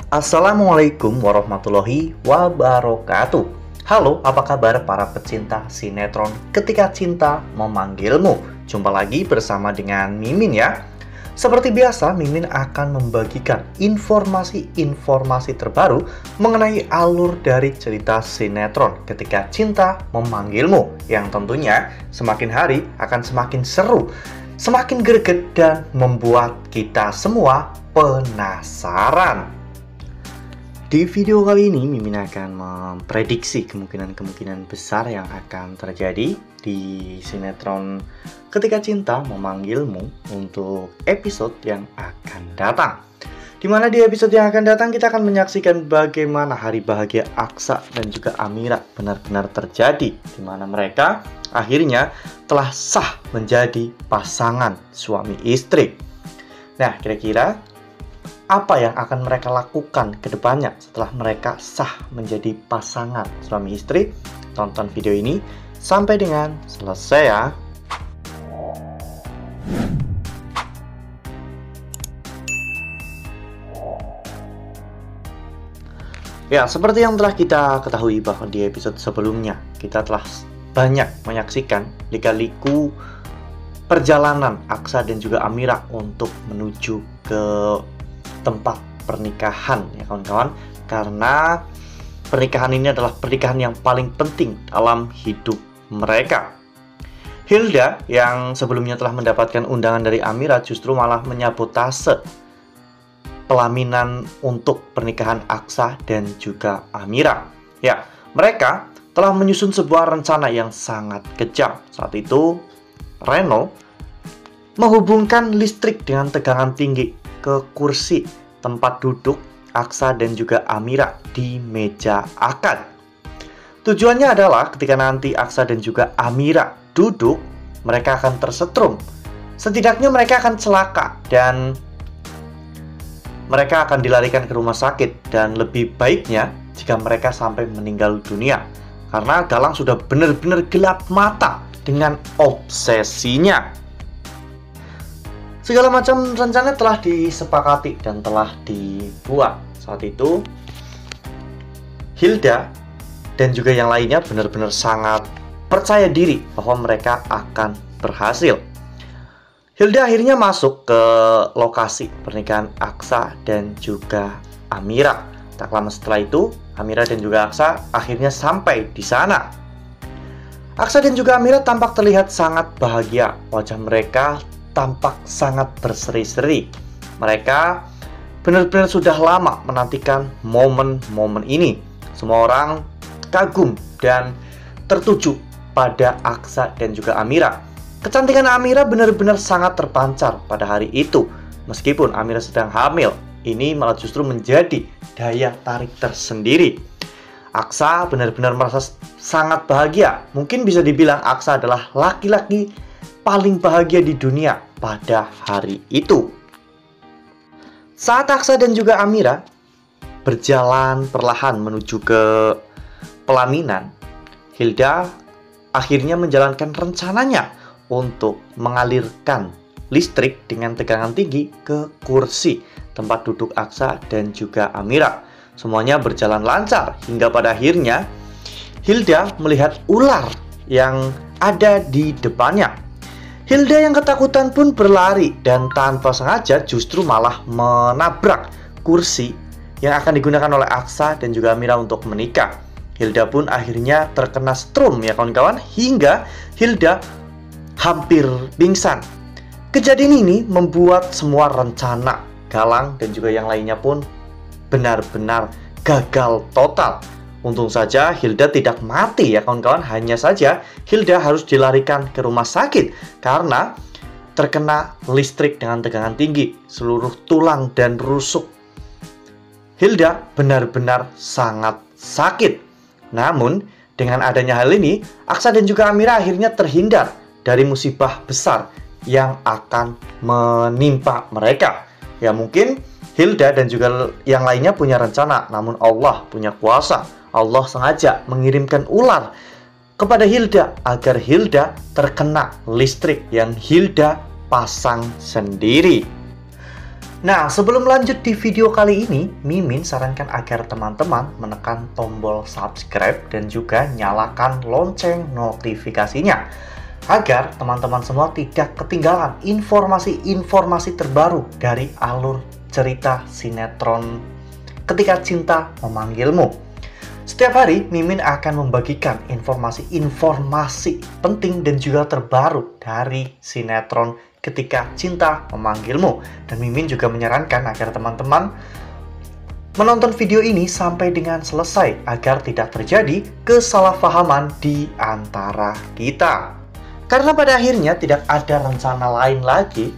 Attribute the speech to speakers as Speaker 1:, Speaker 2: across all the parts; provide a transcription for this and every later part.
Speaker 1: Assalamualaikum warahmatullahi wabarakatuh. Halo, apa kabar para pecinta sinetron Ketika Cinta Memanggilmu? Jumpa lagi bersama dengan Mimin ya. Seperti biasa, Mimin akan membagikan informasi-informasi terbaru mengenai alur dari cerita sinetron Ketika Cinta Memanggilmu, yang tentunya semakin hari akan semakin seru, semakin greget, dan membuat kita semua penasaran. Di video kali ini, Mimin akan memprediksi kemungkinan-kemungkinan besar yang akan terjadi di sinetron Ketika Cinta Memanggilmu untuk episode yang akan datang. Dimana di episode yang akan datang kita akan menyaksikan bagaimana hari bahagia Aksa dan juga Amira benar-benar terjadi, dimana mereka akhirnya telah sah menjadi pasangan suami istri. Nah, kira-kira apa yang akan mereka lakukan ke depannya setelah mereka sah menjadi pasangan suami istri? Tonton video ini sampai dengan selesai ya. Ya, seperti yang telah kita ketahui bahwa di episode sebelumnya kita telah banyak menyaksikan lika-liku perjalanan Aksa dan juga Amira untuk menuju ke tempat pernikahan ya kawan-kawan, karena pernikahan ini adalah pernikahan yang paling penting dalam hidup mereka. Hilda yang sebelumnya telah mendapatkan undangan dari Amira justru malah menyabotase pelaminan untuk pernikahan Aksa dan juga Amira. Ya, mereka telah menyusun sebuah rencana yang sangat kejam. Saat itu Reno menghubungkan listrik dengan tegangan tinggi ke kursi tempat duduk Aksa dan juga Amira di meja akad. Tujuannya adalah ketika nanti Aksa dan juga Amira duduk, mereka akan tersetrum. Setidaknya mereka akan celaka dan mereka akan dilarikan ke rumah sakit, dan lebih baiknya jika mereka sampai meninggal dunia, karena Galang sudah benar-benar gelap mata dengan obsesinya. Segala macam rencana telah disepakati dan telah dibuat. Saat itu Hilda dan juga yang lainnya benar-benar sangat percaya diri bahwa mereka akan berhasil. Hilda akhirnya masuk ke lokasi pernikahan Aksa dan juga Amira. Tak lama setelah itu, Amira dan juga Aksa akhirnya sampai di sana. Aksa dan juga Amira tampak terlihat sangat bahagia. Wajah mereka tampak sangat berseri-seri. Mereka benar-benar sudah lama menantikan momen-momen ini. Semua orang kagum dan tertuju pada Aksa dan juga Amira. Kecantikan Amira benar-benar sangat terpancar pada hari itu. Meskipun Amira sedang hamil, ini malah justru menjadi daya tarik tersendiri. Aksa benar-benar merasa sangat bahagia. Mungkin bisa dibilang Aksa adalah laki-laki paling bahagia di dunia pada hari itu. Saat Aksa dan juga Amira berjalan perlahan menuju ke pelaminan, Hilda akhirnya menjalankan rencananya untuk mengalirkan listrik dengan tegangan tinggi ke kursi tempat duduk Aksa dan juga Amira. Semuanya berjalan lancar hingga pada akhirnya Hilda melihat ular yang ada di depannya. Hilda yang ketakutan pun berlari dan tanpa sengaja justru malah menabrak kursi yang akan digunakan oleh Aksa dan juga Amira untuk menikah. Hilda pun akhirnya terkena strum ya kawan-kawan, hingga Hilda hampir pingsan. Kejadian ini membuat semua rencana Galang dan juga yang lainnya pun benar-benar gagal total. Untung saja Hilda tidak mati ya kawan-kawan, hanya saja Hilda harus dilarikan ke rumah sakit karena terkena listrik dengan tegangan tinggi. Seluruh tulang dan rusuk Hilda benar-benar sangat sakit. Namun dengan adanya hal ini, Aksa dan juga Amira akhirnya terhindar dari musibah besar yang akan menimpa mereka. Ya, mungkin Hilda dan juga yang lainnya punya rencana, namun Allah punya kuasa. Allah sengaja mengirimkan ular kepada Hilda agar Hilda terkena listrik yang Hilda pasang sendiri. Nah, sebelum lanjut di video kali ini, Mimin sarankan agar teman-teman menekan tombol subscribe dan juga nyalakan lonceng notifikasinya, agar teman-teman semua tidak ketinggalan informasi-informasi terbaru dari alur cerita sinetron Ketika Cinta Memanggilmu. Setiap hari, Mimin akan membagikan informasi-informasi penting dan juga terbaru dari sinetron Ketika Cinta Memanggilmu. Dan Mimin juga menyarankan agar teman-teman menonton video ini sampai dengan selesai agar tidak terjadi kesalahpahaman di antara kita. Karena pada akhirnya tidak ada rencana lain lagi,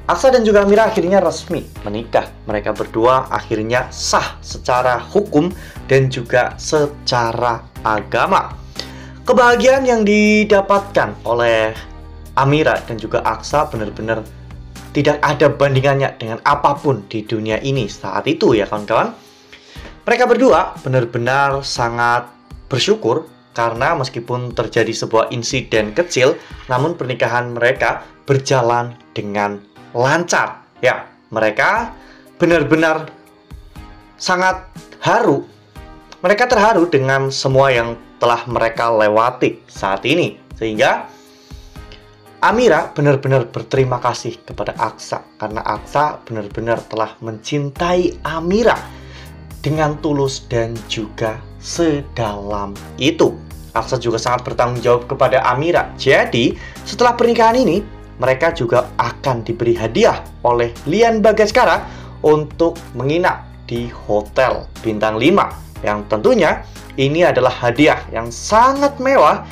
Speaker 1: Aksa dan juga Amira akhirnya resmi menikah. Mereka berdua akhirnya sah secara hukum dan juga secara agama. Kebahagiaan yang didapatkan oleh Amira dan juga Aksa benar-benar tidak ada bandingannya dengan apapun di dunia ini saat itu ya kawan-kawan. Mereka berdua benar-benar sangat bersyukur karena meskipun terjadi sebuah insiden kecil, namun pernikahan mereka berjalan dengan lancar. Ya, mereka benar-benar sangat haru. Mereka terharu dengan semua yang telah mereka lewati saat ini. Sehingga Amira benar-benar berterima kasih kepada Aksa karena Aksa benar-benar telah mencintai Amira dengan tulus dan juga sedalam itu. Aksa juga sangat bertanggung jawab kepada Amira. Jadi, setelah pernikahan ini, mereka juga akan diberi hadiah oleh Lian Bagaskara untuk menginap di Hotel Bintang 5. Yang tentunya ini adalah hadiah yang sangat mewah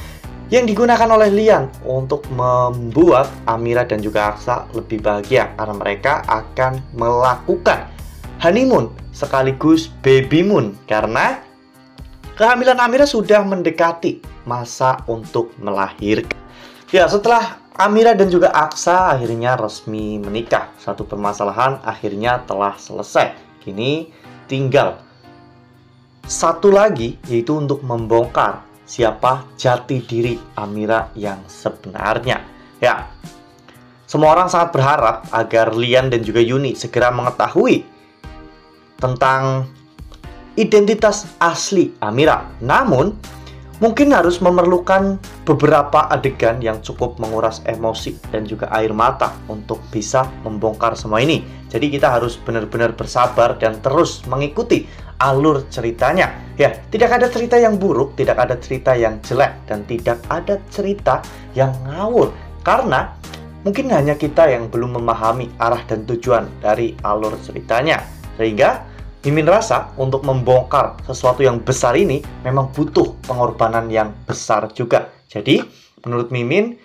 Speaker 1: yang digunakan oleh Lian untuk membuat Amira dan juga Aksa lebih bahagia karena mereka akan melakukan honeymoon sekaligus baby moon karena kehamilan Amira sudah mendekati masa untuk melahirkan. Ya, setelah Amira dan juga Aksa akhirnya resmi menikah, satu permasalahan akhirnya telah selesai. Kini tinggal satu lagi, yaitu untuk membongkar siapa jati diri Amira yang sebenarnya. Ya, semua orang sangat berharap agar Lian dan juga Yuni segera mengetahui tentang identitas asli Amira. Namun, mungkin harus memerlukan beberapa adegan yang cukup menguras emosi dan juga air mata untuk bisa membongkar semua ini. Jadi kita harus benar-benar bersabar dan terus mengikuti alur ceritanya. Ya, tidak ada cerita yang buruk, tidak ada cerita yang jelek, dan tidak ada cerita yang ngawur. Karena mungkin hanya kita yang belum memahami arah dan tujuan dari alur ceritanya. Sehingga Mimin rasa untuk membongkar sesuatu yang besar ini memang butuh pengorbanan yang besar juga. Jadi, menurut Mimin,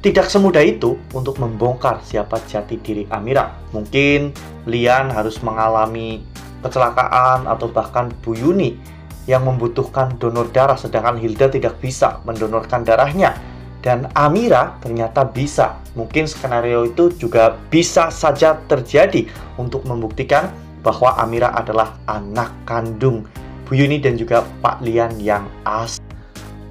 Speaker 1: tidak semudah itu untuk membongkar siapa jati diri Amira. Mungkin Lian harus mengalami kecelakaan atau bahkan Bu Yuni yang membutuhkan donor darah sedangkan Hilda tidak bisa mendonorkan darahnya. Dan Amira ternyata bisa. Mungkin skenario itu juga bisa saja terjadi untuk membuktikan bahwa Amira adalah anak kandung Bu Yuni dan juga Pak Lian yang asli.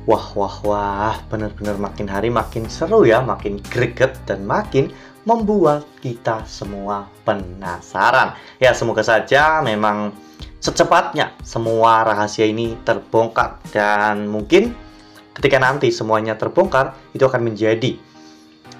Speaker 1: Wah, benar-benar makin hari makin seru ya, makin greget dan makin membuat kita semua penasaran. Ya, semoga saja memang secepatnya semua rahasia ini terbongkar. Dan mungkin ketika nanti semuanya terbongkar, itu akan menjadi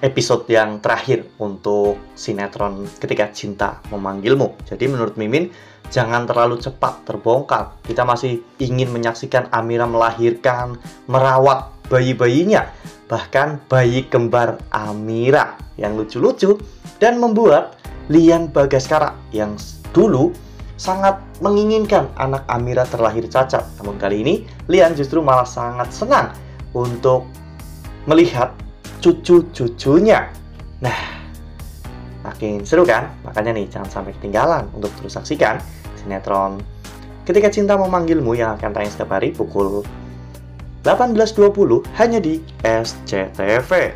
Speaker 1: episode yang terakhir untuk sinetron Ketika Cinta Memanggilmu. Jadi menurut Mimin, jangan terlalu cepat terbongkar. Kita masih ingin menyaksikan Amira melahirkan, merawat bayi-bayinya, bahkan bayi kembar Amira yang lucu-lucu, dan membuat Lian Bagaskara yang dulu sangat menginginkan anak Amira terlahir cacat. Namun kali ini Lian justru malah sangat senang untuk melihat cucu-cucunya. Nah, makin seru kan? Makanya nih, jangan sampai ketinggalan untuk terus saksikan sinetron Ketika Cinta Memanggilmu yang akan tayang setiap hari pukul 18.20 hanya di SCTV.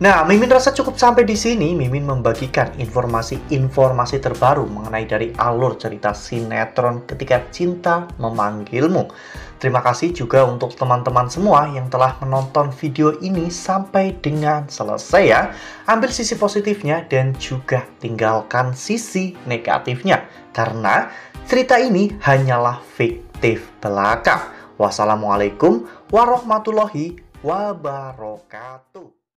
Speaker 1: Nah, Mimin rasa cukup sampai di sini. Mimin membagikan informasi-informasi terbaru mengenai dari alur cerita sinetron Ketika Cinta Memanggilmu. Terima kasih juga untuk teman-teman semua yang telah menonton video ini sampai dengan selesai ya. Ambil sisi positifnya dan juga tinggalkan sisi negatifnya. Karena cerita ini hanyalah fiktif belaka. Wassalamualaikum warahmatullahi wabarakatuh.